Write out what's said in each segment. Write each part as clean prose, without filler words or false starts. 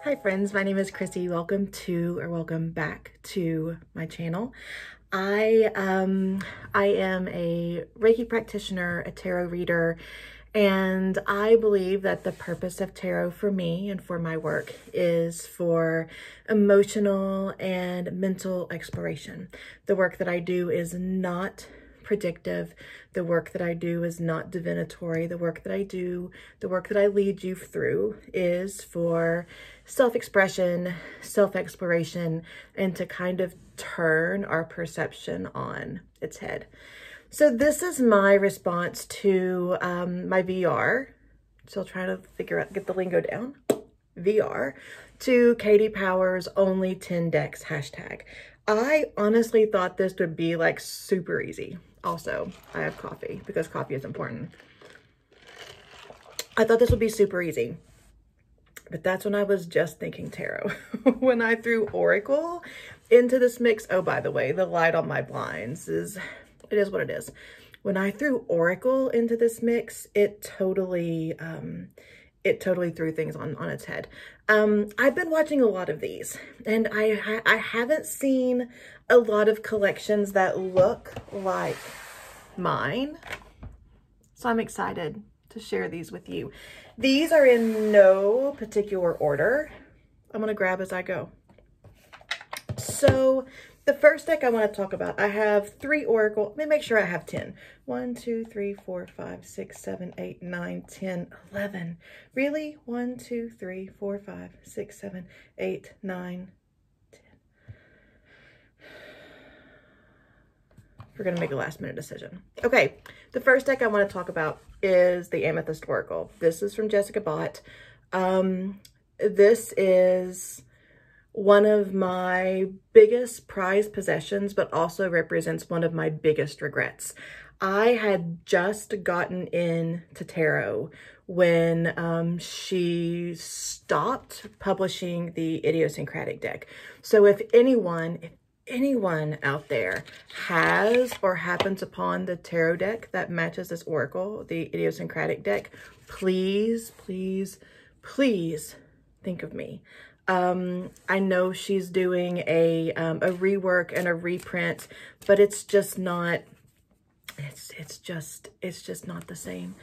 Hi friends, my name is Chrissy. Welcome back to my channel. I am a Reiki practitioner, a tarot reader, and I believe that the purpose of tarot for me and for my work is for emotional and mental exploration. The work that I do is not predictive. The work that I do is not divinatory. The work that I do, the work that I lead you through is for self-expression, self-exploration, and to kind of turn our perception on its head. So this is my response to my VR. Still trying to figure out, get the lingo down. VR to Katey Flowers only 10 decks hashtag. I honestly thought this would be like super easy. Also, I have coffee because coffee is important. I thought this would be super easy, but that's when I was just thinking tarot. When I threw Oracle into this mix, oh, by the way, the light on my blinds it is what it is. When I threw Oracle into this mix, it totally threw things on its head. I've been watching a lot of these, and I haven't seen a lot of collections that look like mine. So I'm excited to share these with you. These are in no particular order. I'm gonna grab as I go. So the first deck I want to talk about, I have 3 Oracle. Let me make sure I have 10. 1, 2, 3, 4, 5, 6, 7, 8, 9, 10, 11. Really? 1, 2, 3, 4, 5, 6, 7, 8, 9, 10. We're going to make a last minute decision. Okay, the first deck I want to talk about is the Amethyst Oracle. This is from Jessica Bott. This is one of my biggest prized possessions, but also represents one of my biggest regrets. I had just gotten into tarot when she stopped publishing the Idiosyncratic deck. So if anyone out there has or happens upon the tarot deck that matches this Oracle, the Idiosyncratic deck, please, please, please think of me. I know she's doing a rework and a reprint, but it's just not, it's just not the same.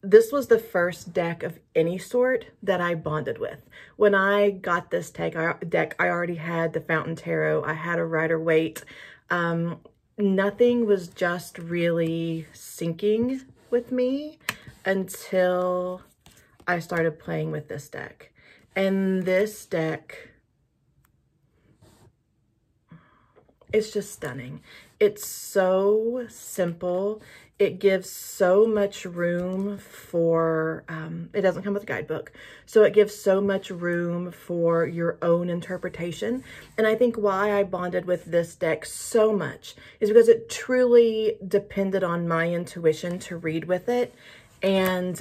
This was the first deck of any sort that I bonded with. When I got this deck, I already had the Fountain Tarot. I had a Rider-Waite. Nothing was just really syncing with me until I started playing with this deck. And this deck, it's just stunning. It's so simple. It gives so much room for, it doesn't come with a guidebook, so it gives so much room for your own interpretation. And I think why I bonded with this deck so much is because it truly depended on my intuition to read with it. And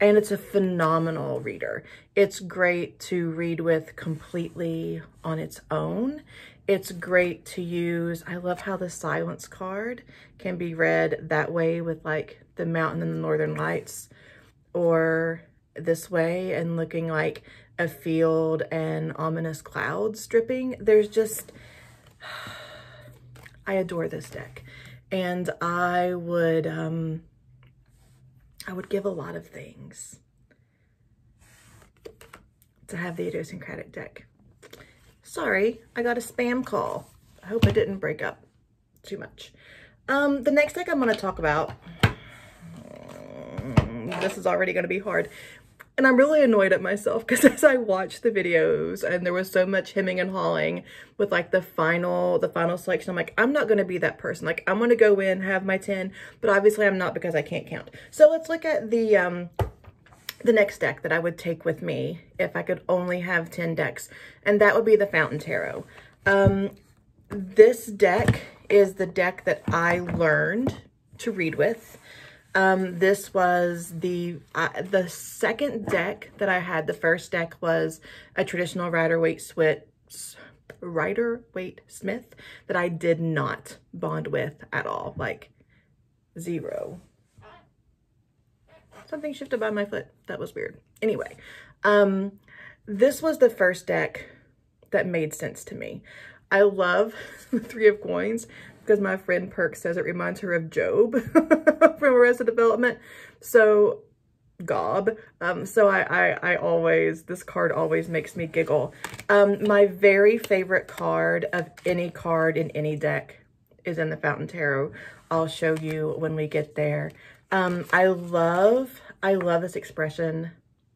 it's a phenomenal reader. It's great to read with completely on its own. It's great to use. I love how the Silence card can be read that way with like the mountain and the northern lights, or this way and looking like a field and ominous clouds dripping. There's just, I adore this deck. And I would give a lot of things to have the Idiosyncratic deck. Sorry, I got a spam call. I hope I didn't break up too much. The next deck I'm going to talk about, this is already going to be hard. And I'm really annoyed at myself because as I watched the videos and there was so much hemming and hawing with like the final selection, I'm like, I'm not going to be that person. Like, I'm going to go in, have my 10, but obviously I'm not because I can't count. So let's look at the next deck that I would take with me if I could only have 10 decks, and that would be the Fountain Tarot. This deck is the deck that I learned to read with. This was the second deck that I had. The first deck was a traditional Rider-Waite Smith that I did not bond with at all, like 0. Something shifted by my foot. That was weird. Anyway, This was the first deck that made sense to me. I love the Three of Coins because my friend Perk says it reminds her of Job from Arrested Development. So, gob. So I always, this card always makes me giggle. My very favorite card of any card in any deck is in the Fountain Tarot. I'll show you when we get there. I love this expression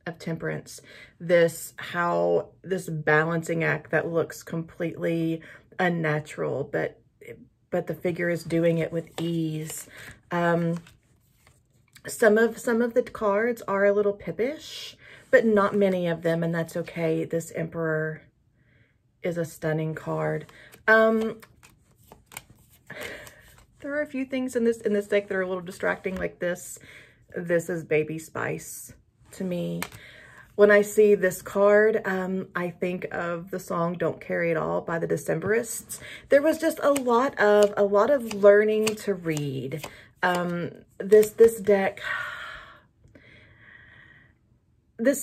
of temperance. This balancing act that looks completely unnatural, but the figure is doing it with ease. Some of the cards are a little pippish, but not many of them, and that's okay. This Emperor is a stunning card. There are a few things in this deck that are a little distracting, like this. This is Baby Spice to me. When I see this card, I think of the song "Don't Carry It All" by the Decemberists. There was just a lot of learning to read. This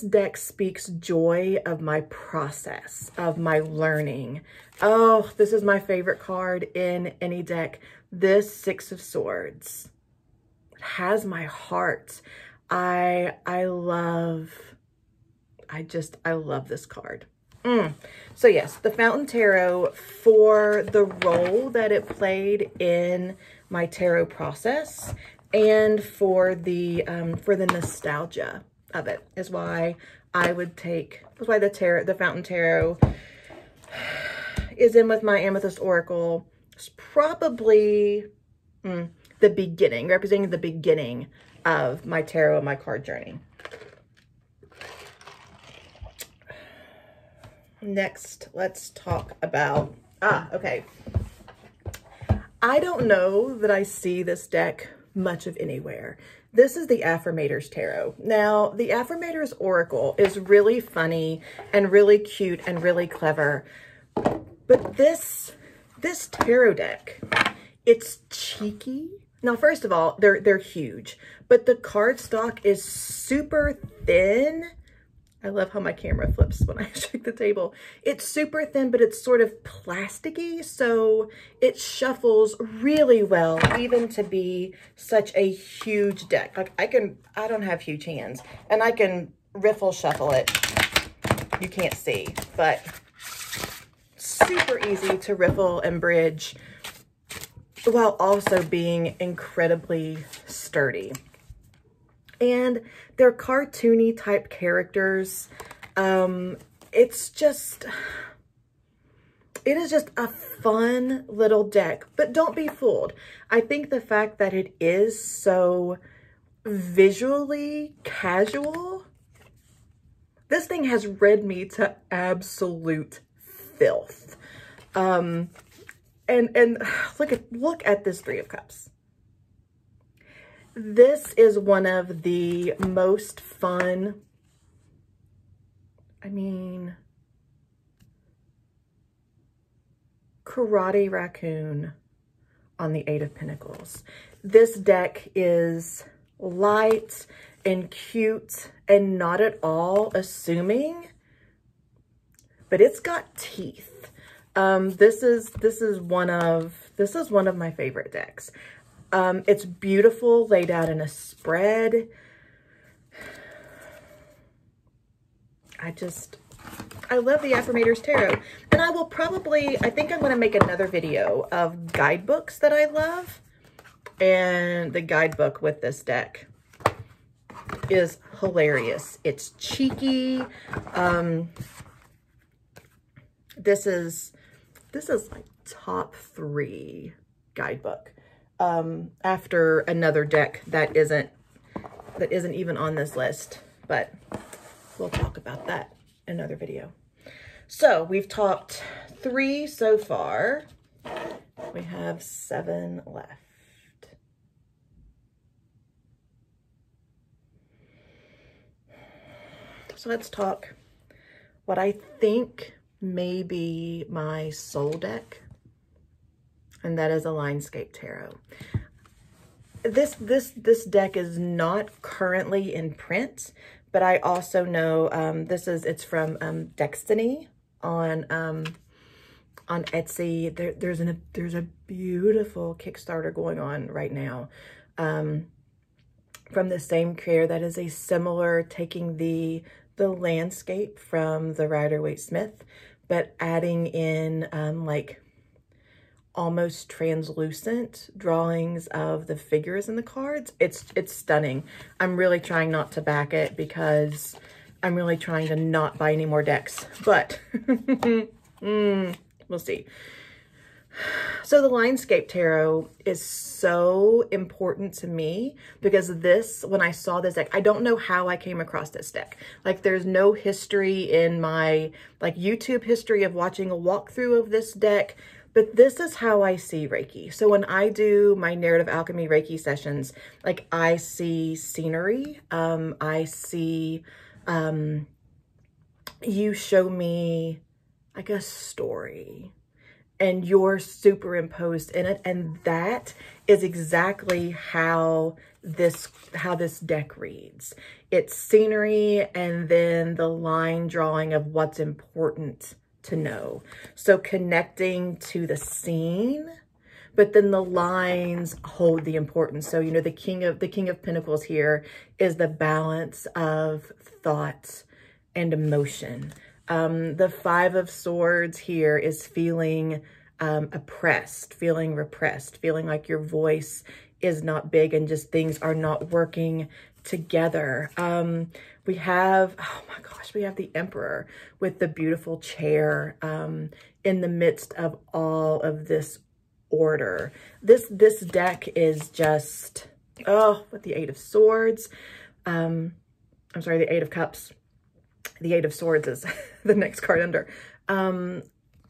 deck speaks joy of my process, of my learning. Oh, this is my favorite card in any deck. This Six of Swords has my heart. I love this card. So yes, the Fountain Tarot, for the role that it played in my tarot process and for the nostalgia of it is why the Fountain Tarot is in with my Amethyst Oracle. It's probably the beginning, representing the beginning of my tarot and my card journey. Next, let's talk about, okay. I don't know that I see this deck much of anywhere. This is the Affirmators Tarot. Now, the Affirmators Oracle is really funny and really cute and really clever. But this tarot deck, it's cheeky. Now, first of all, they're huge, but the cardstock is super thin. I love how my camera flips when I shake the table. It's super thin, but it's sort of plasticky, so it shuffles really well, even to be such a huge deck. Like I don't have huge hands, and I can riffle shuffle it. You can't see, but super easy to riffle and bridge while also being incredibly sturdy. And they're cartoony type characters. It is just a fun little deck, but don't be fooled. I think the fact that it is so visually casual, this thing has read me to absolute filth. And look at this Three of Cups. This is one of the most fun, Karate Raccoon on the Eight of Pentacles. This deck is light and cute and not at all assuming, but it's got teeth. This is one of my favorite decks. It's beautiful, laid out in a spread. I love the Affirmators Tarot. And I think I'm going to make another video of guidebooks that I love. And the guidebook with this deck is hilarious. It's cheeky. This is like top 3 guidebook. After another deck that isn't even on this list, but we'll talk about that in another video. So we've talked 3 so far. We have 7 left. So let's talk what I think may be my soul deck, and that is a Linescape Tarot. This deck is not currently in print, but I also know it's from Destiny on Etsy. There's a beautiful Kickstarter going on right now from the same creator that is a similar, taking the landscape from the Rider-Waite-Smith, but adding in like almost translucent drawings of the figures in the cards. It's stunning. I'm really trying not to back it because I'm really trying to not buy any more decks, but we'll see. So the Linescape Tarot is so important to me because when I saw this deck, I don't know how I came across this deck. Like, there's no history in my like YouTube history of watching a walkthrough of this deck, but this is how I see Reiki. So when I do my Narrative Alchemy Reiki sessions, like, I see scenery, I see, you show me like a story, and you're superimposed in it. And that is exactly how this deck reads. It's scenery and then the line drawing of what's important to know. So connecting to the scene, but then the lines hold the importance. So, you know, the King of Pentacles here is the balance of thought and emotion. The Five of Swords here is feeling oppressed, feeling repressed, feeling like your voice is not big and just things are not working together. We have, oh my gosh, we have the Emperor with the beautiful chair in the midst of all of this order. This deck is just, oh, with the Eight of Swords. I'm sorry, the Eight of Cups. The Eight of Swords is the next card under,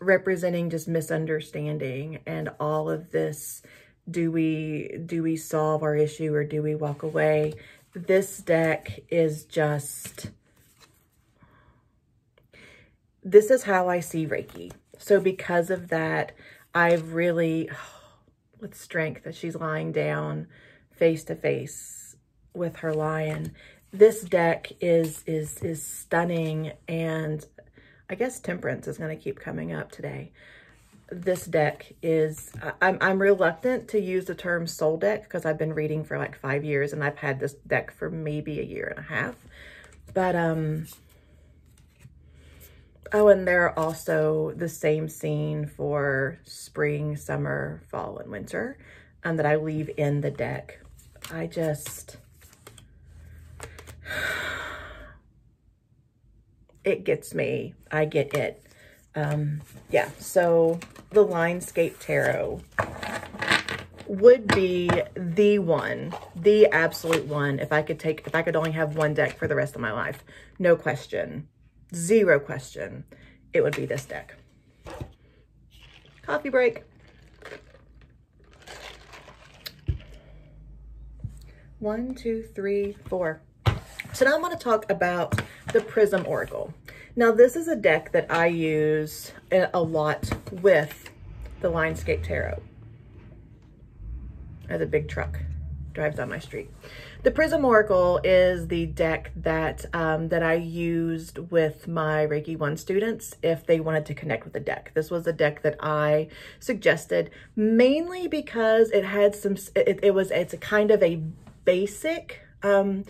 representing just misunderstanding and all of this. Do we solve our issue or do we walk away? This deck is just, this is how I see Reiki. So because of that, I've really, with strength, that she's lying down face to face with her lion. This deck is stunning, and I guess Temperance is going to keep coming up today. This deck is, I'm reluctant to use the term soul deck because I've been reading for like 5 years and I've had this deck for maybe 1.5 years. But, oh, and there are also the same scene for spring, summer, fall, and winter that I leave in the deck. I just, it gets me. I get it. Yeah, so the Linescape Tarot would be the one, the absolute one, if I could only have one deck for the rest of my life. No question. Zero question. It would be this deck. Coffee break. 1, 2, 3, 4. So now I'm going to talk about the Prism Oracle. Now, this is a deck that I use a lot with the Linescape Tarot. As a big truck drives down my street. The Prism Oracle is the deck that that I used with my Reiki 1 students if they wanted to connect with the deck. This was a deck that I suggested mainly because it had some, it's a kind of a basic, a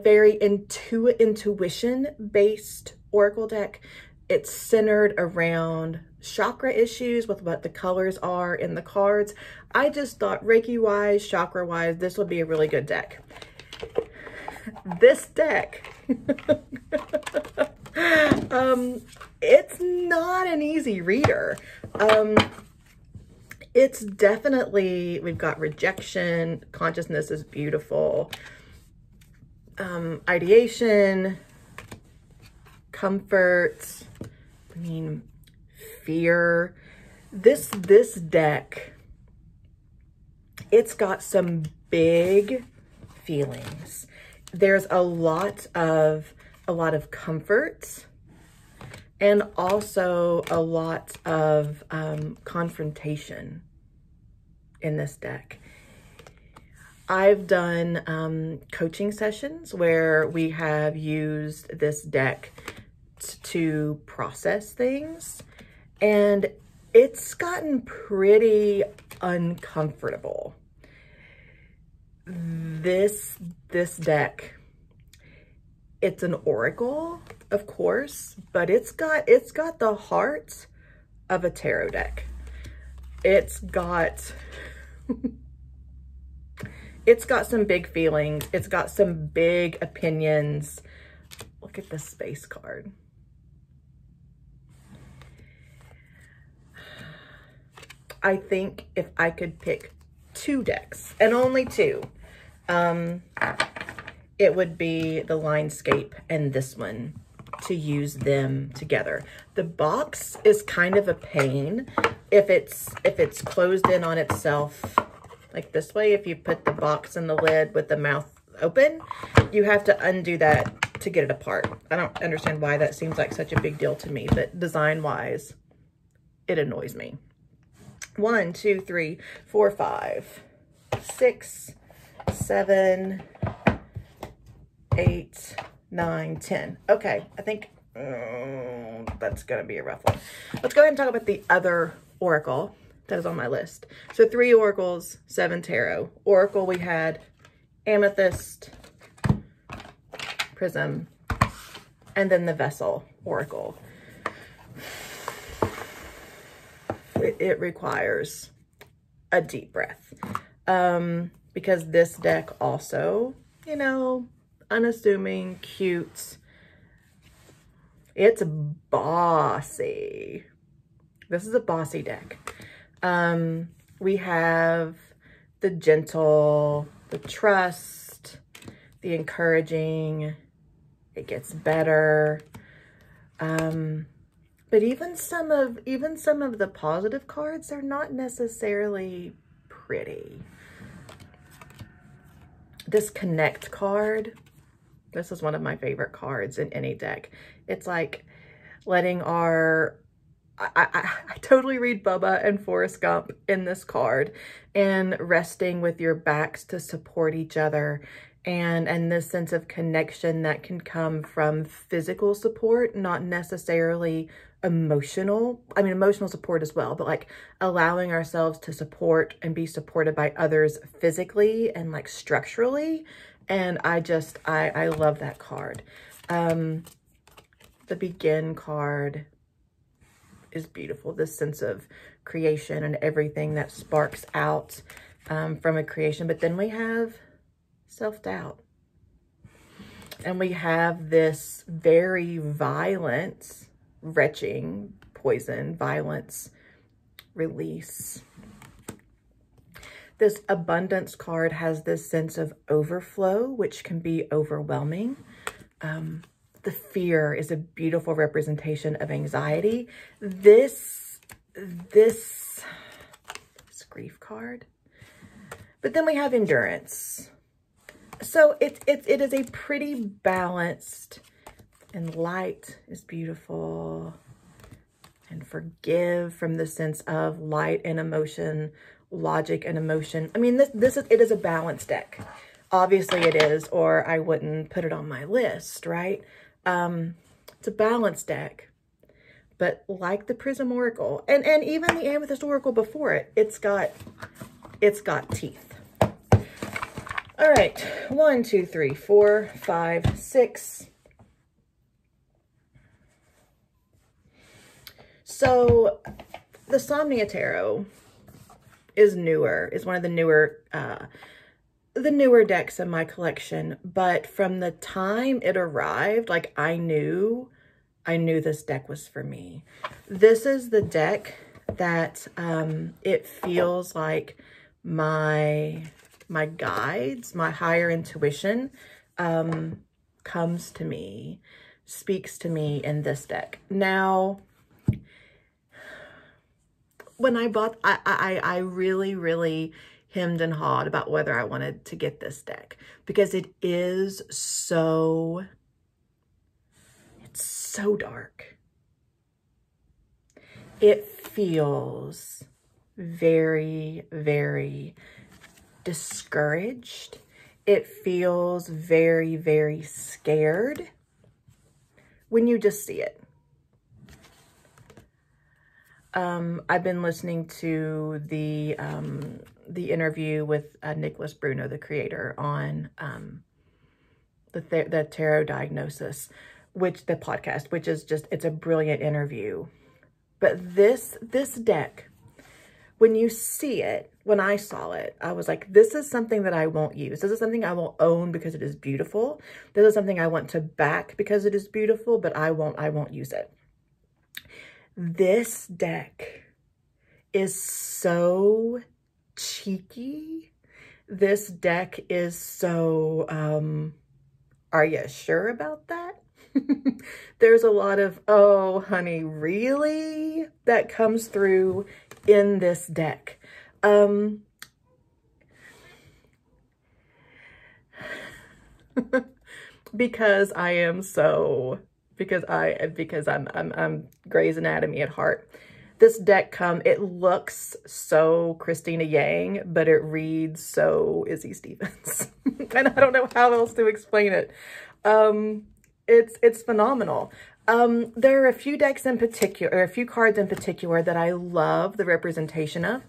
very intuition-based oracle deck. It's centered around chakra issues with what the colors are in the cards. I just thought Reiki-wise, chakra-wise, this would be a really good deck. This deck, it's not an easy reader. It's definitely, we've got rejection, consciousness is beautiful, ideation, comfort, I mean, fear. This deck, it's got some big feelings. There's a lot of comfort and also a lot of confrontation in this deck. I've done coaching sessions where we have used this deck to process things, and it's gotten pretty uncomfortable. This deck, it's an oracle, of course, but it's got the heart of a tarot deck. It's got it's got some big feelings. It's got some big opinions. Look at the space card. I think if I could pick two decks, and only two, it would be the Linescape and this one, to use them together. The box is kind of a pain if it's closed in on itself like this way. If you put the box in the lid with the mouth open, you have to undo that to get it apart. I don't understand why that seems like such a big deal to me, but design wise, it annoys me. 1, 2, 3, 4, 5, 6, 7, 8, 9, 10. Okay, I think that's gonna be a rough one. Let's go ahead and talk about the other oracle that is on my list. So 3 oracles, 7 tarot. Oracle, we had Amethyst, Prism, and then the Vessel Oracle. It requires a deep breath, because this deck also, you know, unassuming, cute. It's bossy. This is a bossy deck. We have the gentle, the trust, the encouraging, it gets better. But even some of the positive cards are not necessarily pretty. This Connect card, this is one of my favorite cards in any deck. It's like letting our, I totally read Bubba and Forrest Gump in this card, and resting with your backs to support each other, and this sense of connection that can come from physical support, not necessarily emotional. I mean, emotional support as well, but like allowing ourselves to support and be supported by others physically and like structurally. And I love that card. The Begin card is beautiful. This sense of creation and everything that sparks out from a creation. But then we have self-doubt. And we have this very violent, retching, poison, violence, release. This Abundance card has this sense of overflow, which can be overwhelming. The Fear is a beautiful representation of anxiety. This Grief card. But then we have Endurance. So it is a pretty balanced, and Light is beautiful, and Forgive from the sense of light and emotion, logic and emotion. I mean, it is a balanced deck. Obviously it is, or I wouldn't put it on my list, right? It's a balanced deck, but like the Prism Oracle and even the Amethyst Oracle before it, it's got teeth. All right, 1, 2, 3, 4, 5, 6. So the Insomnia Tarot is one of the newer decks in my collection, but from the time it arrived, like I knew this deck was for me. This is the deck that it feels like my guides, my higher intuition comes to me, speaks to me in this deck. Now, when I bought, I really hemmed and hawed about whether I wanted to get this deck, because it's so dark. It feels very discouraged. It feels very, very scared when you just see it. I've been listening to the interview with Nicholas Bruno, the creator, on the tarot diagnosis, the podcast, which is just, it's a brilliant interview. But this deck, when you see it, when I saw it, I was like, this is something that I won't use. This is something I won't own because it is beautiful. This is something I want to back because it is beautiful, but I won't use it. This deck is so cheeky. This deck is so, are you sure about that? There's a lot of, oh, honey, really? That comes through in this deck. Because I am so, because I'm Grey's Anatomy at heart. This deck it looks so Christina Yang, but it reads so Izzy Stevens. And I don't know how else to explain it. It's phenomenal. There are a few decks in particular, or a few cards in particular that I love the representation of.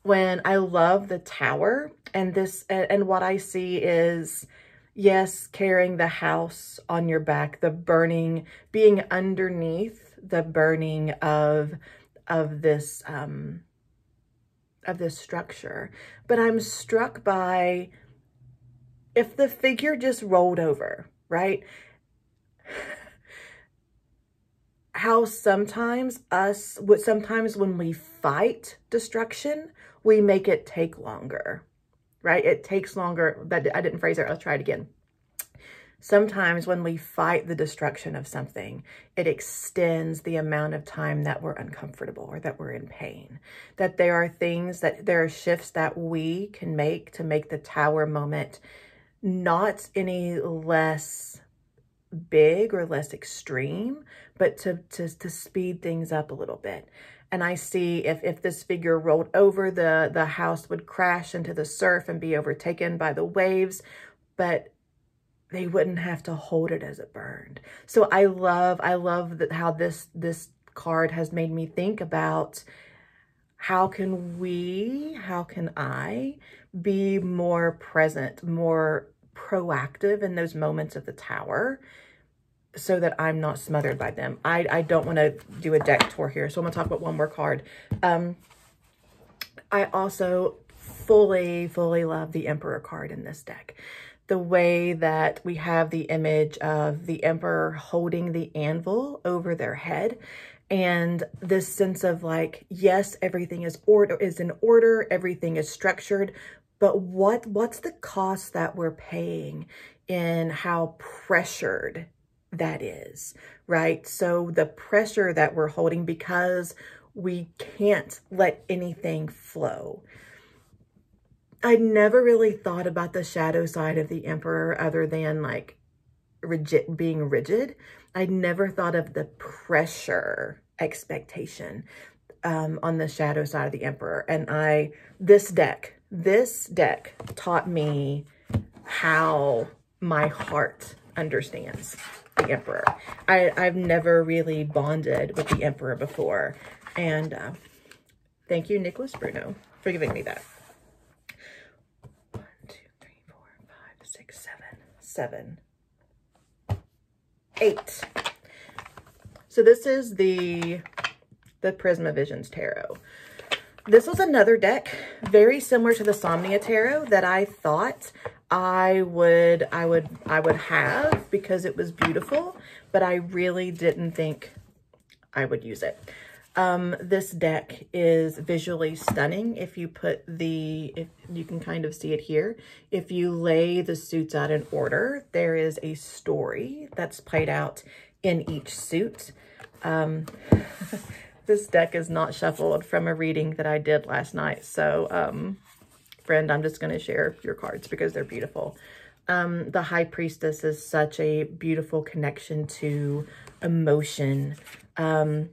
When I love the Tower, and this, and what I see is, yes, carrying the house on your back, the burning, being underneath the burning of this structure. But I'm struck by, if the figure just rolled over, right? How sometimes when we fight destruction, we make it take longer, right? It takes longer. That I didn't phrase it. Let's try it again. Sometimes when we fight the destruction of something, it extends the amount of time that we're uncomfortable or that we're in pain. That there are shifts that we can make to make the Tower moment not any less big or less extreme, but to speed things up a little bit. And I see if this figure rolled over, the house would crash into the surf and be overtaken by the waves, but they wouldn't have to hold it as it burned. So I love how this card has made me think about how can I be more present, more proactive in those moments of the Tower, so that I'm not smothered by them. I don't want to do a deck tour here, so I'm going to talk about one more card. I also fully love the Emperor card in this deck. The way that we have the image of the Emperor holding the anvil over their head, and this sense of like, yes, everything is in order, everything is structured, but what's the cost that we're paying in how pressured that is, right? So the pressure that we're holding because we can't let anything flow. I never really thought about the shadow side of the Emperor other than like being rigid. I never thought of the pressure expectation on the shadow side of the Emperor. And this deck taught me how my heart understands the Emperor. I've never really bonded with the Emperor before. And thank you, Nicholas Bruno, for giving me that. 1, 2, 3, 4, 5, 6, 7, 8. So this is the Prisma Visions Tarot. This was another deck very similar to the Insomnia Tarot that I thought I would have because it was beautiful, but I really didn't think I would use it. This deck is visually stunning. If you if you can kind of see it here, if you lay the suits out in order, there is a story that's played out in each suit. This deck is not shuffled from a reading that I did last night. So, friend, I'm just going to share your cards because they're beautiful. The High Priestess is such a beautiful connection to emotion. The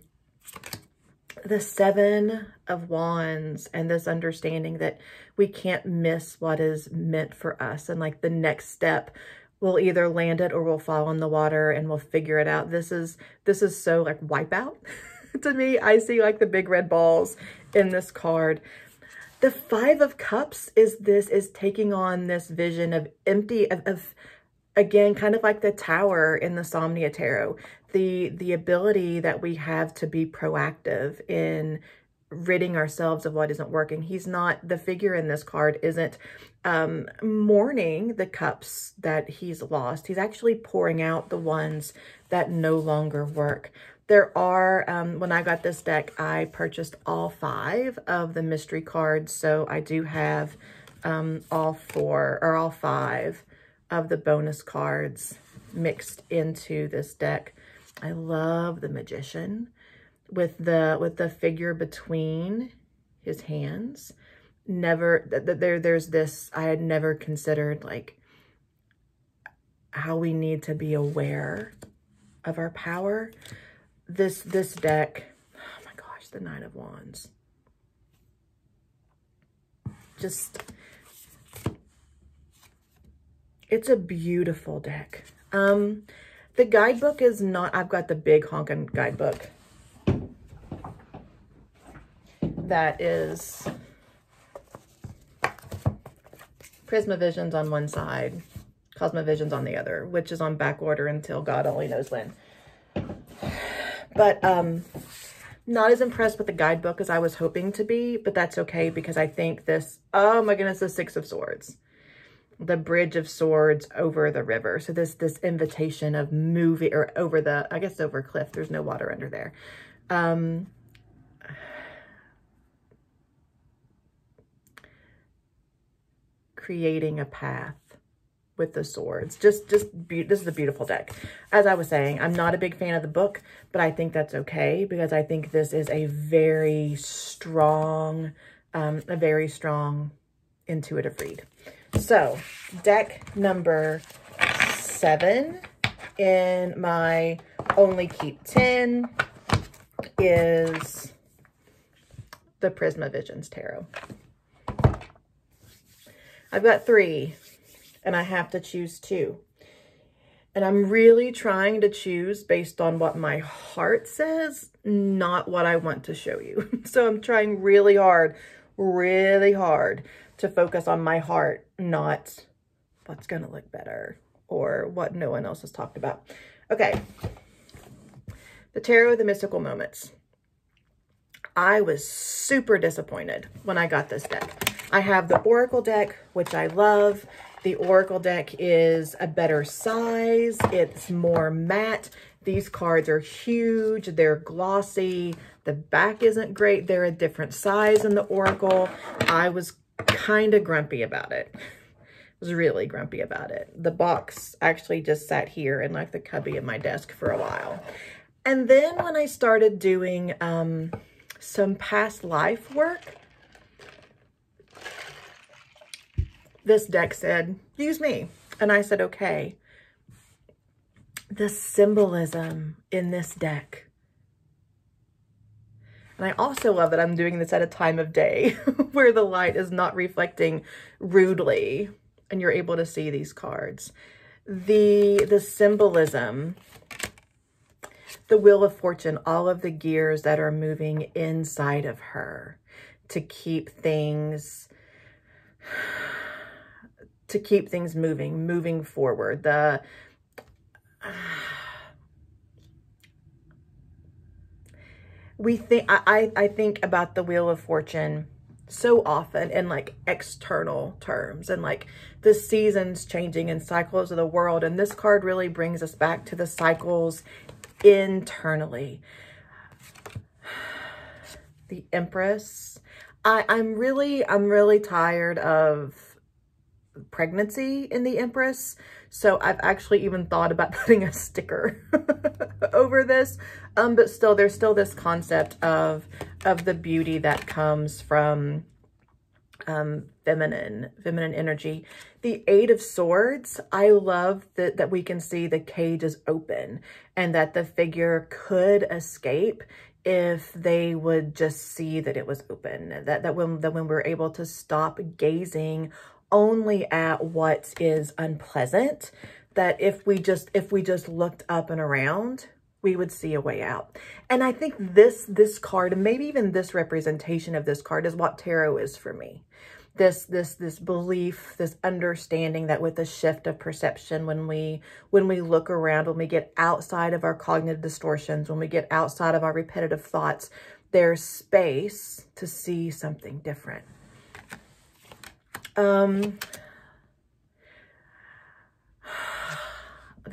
7 of Wands and this understanding that we can't miss what is meant for us. And like the next step, we'll either land it or we'll fall in the water and we'll figure it out. This is so like Wipeout to me. I see like the big red balls in this card. The Five of Cups is taking on this vision of empty, of again, kind of like the Tower in the Insomnia Tarot, the ability that we have to be proactive in ridding ourselves of what isn't working. He's not, the figure in this card isn't mourning the cups that he's lost. He's actually pouring out the ones that no longer work. There are, when I got this deck, I purchased all 5 of the mystery cards. So I do have all 5 of the bonus cards mixed into this deck. I love the Magician with the figure between his hands. There's this, I had never considered like how we need to be aware of our power. This deck, oh my gosh, the Nine of Wands. Just, it's a beautiful deck. The guidebook is not, I've got the big honkin' guidebook. That is Prisma Visions on one side, Cosmovisions on the other, which is on back order until God only knows when. But not as impressed with the guidebook as I was hoping to be, but that's okay because I think this, oh my goodness, the Six of Swords. The Bridge of Swords over the river. So this invitation of moving, or over the, I guess over a cliff. There's no water under there. Creating a path with the swords. This is a beautiful deck. As I was saying, I'm not a big fan of the book, but I think that's okay because I think this is a very strong intuitive read. So deck number 7 in my only keep 10 is the Prisma Visions Tarot. I've got 3 and I have to choose 2. And I'm really trying to choose based on what my heart says, not what I want to show you. So I'm trying really hard to focus on my heart, not what's going to look better or what no one else has talked about. Okay. The Tarot of the Mystical Moments. I was super disappointed when I got this deck. I have the Oracle deck, which I love. The Oracle deck is a better size. It's more matte. These cards are huge. They're glossy. The back isn't great. They're a different size in the Oracle. I was kind of grumpy about it. I was really grumpy about it. The box actually just sat here in like the cubby of my desk for a while. And then when I started doing some past life work, this deck said, use me. And I said, okay. The symbolism in this deck. And I also love that I'm doing this at a time of day where the light is not reflecting rudely and you're able to see these cards. The symbolism, the Wheel of Fortune, all of the gears that are moving inside of her to keep things moving forward. I think about the Wheel of Fortune so often in like external terms and like the seasons changing and cycles of the world. And this card really brings us back to the cycles internally. The Empress. I'm really tired of pregnancy in the Empress. So I've actually even thought about putting a sticker over this. But still, there's still this concept of the beauty that comes from feminine energy. The Eight of Swords, I love that we can see the cage is open and that the figure could escape if they would just see that it was open, that when we're able to stop gazing only at what is unpleasant, that if we just looked up and around, we would see a way out. And I think this card, and maybe even this representation of this card, is what tarot is for me. This belief, this understanding that with a shift of perception, when we look around, when we get outside of our cognitive distortions, when we get outside of our repetitive thoughts, there's space to see something different. The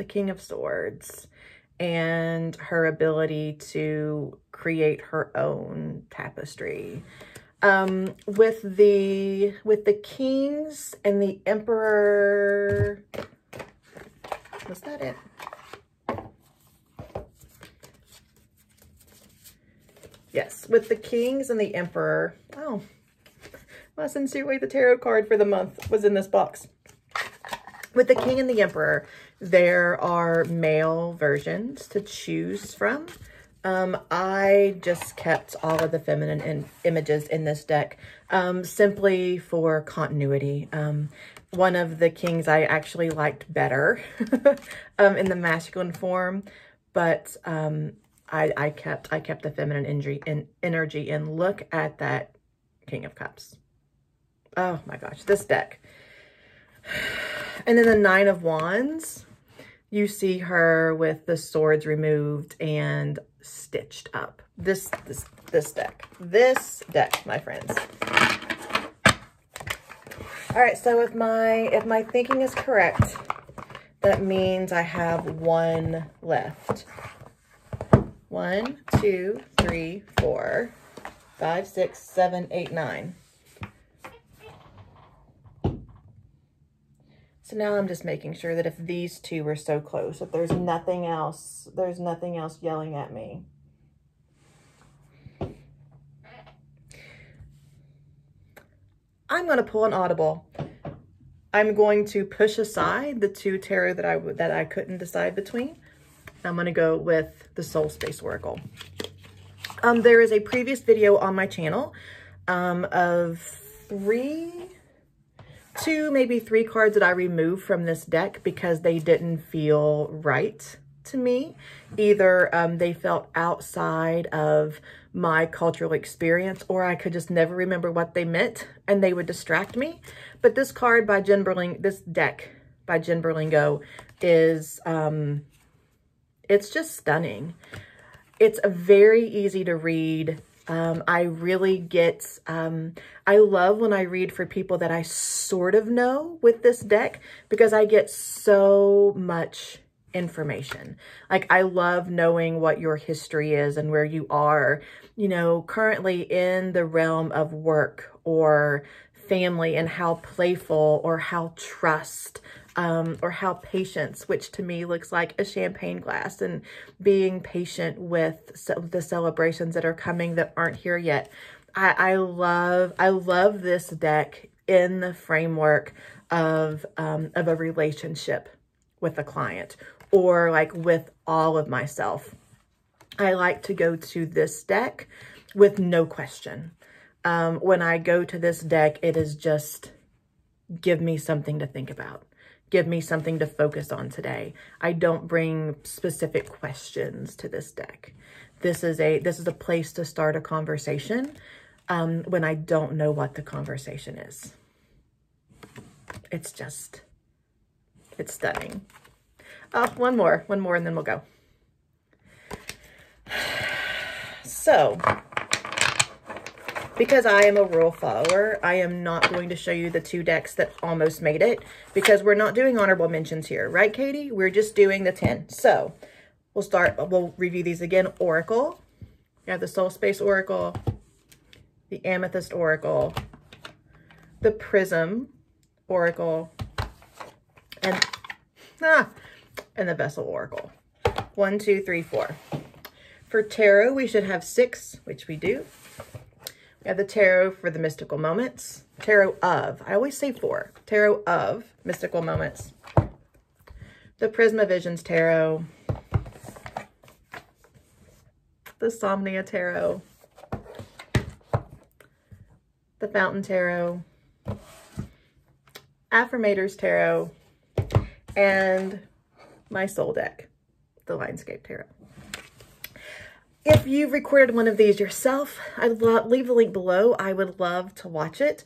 King of Swords and her ability to create her own tapestry. With the Kings and the Emperor, was that it? Yes, with the Kings and the Emperor. Oh, my Sincerely the Tarot card for the month was in this box. With the King and the Emperor, there are male versions to choose from. I just kept all of the feminine images in this deck, simply for continuity. One of the Kings I actually liked better in the masculine form, but I kept the feminine energy and look at that King of Cups. Oh my gosh, this deck. And then the Nine of Wands, you see her with the swords removed and stitched up. This deck, my friends. All right, so if my thinking is correct, that means I have one left. 1, 2, 3, 4, 5, 6, 7, 8, 9. So now I'm just making sure that if these two were so close, if there's nothing else yelling at me. I'm going to pull an audible. I'm going to push aside the two tarot that I couldn't decide between. I'm going to go with the Soul Space Oracle. There is a previous video on my channel of two, maybe three cards that I removed from this deck because they didn't feel right to me. Either they felt outside of my cultural experience, or I could just never remember what they meant and they would distract me. But this card by Jen Berlingo, this deck by Jen Berlingo is, it's just stunning. It's a very easy to read. I really get, I love when I read for people that I sort of know with this deck, because I get so much information. Like, I love knowing what your history is and where you are, you know, currently in the realm of work or family, and how playful or how trust or how patience, which to me looks like a champagne glass, and being patient with the celebrations that are coming that aren't here yet. I love this deck in the framework of a relationship with a client, or like with all of myself. I like to go to this deck with no question. When I go to this deck, it is just, give me something to think about. Give me something to focus on today. I don't bring specific questions to this deck. This is a place to start a conversation when I don't know what the conversation is. It's stunning. Oh, one more, and then we'll go. So, because I am a rule follower, I am not going to show you the two decks that almost made it, because we're not doing honorable mentions here, right, Katie? We're just doing the 10. So we'll review these again. Oracle. You have the Soul Space Oracle, the Amethyst Oracle, the Prism Oracle, and the Vessel Oracle. 1, 2, 3, 4. For tarot, we should have 6, which we do. We have the Tarot for the Mystical Moments. Tarot of, I always say 4. Tarot of Mystical Moments. The Prisma Visions Tarot. the Insomnia Tarot, the Fountain Tarot, Affirmators Tarot, and my soul deck, the Linescape Tarot. If you've recorded one of these yourself, leave the link below. I would love to watch it.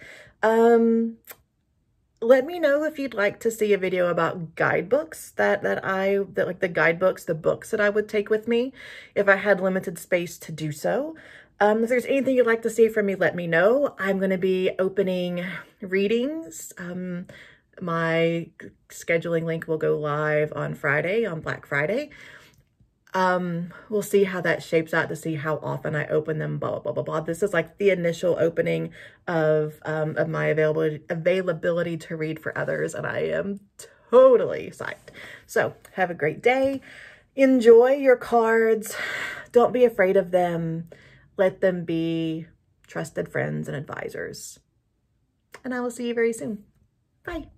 Let me know if you'd like to see a video about guidebooks like the guidebooks, the books that I would take with me if I had limited space to do so. If there's anything you'd like to see from me, let me know. I'm going to be opening readings. My scheduling link will go live on Friday, on Black Friday. We'll see how that shapes out to see how often I open them, blah, blah, blah, blah, blah. This is like the initial opening of my availability to read for others, and I am totally psyched. So have a great day. Enjoy your cards. Don't be afraid of them. Let them be trusted friends and advisors. And I will see you very soon. Bye.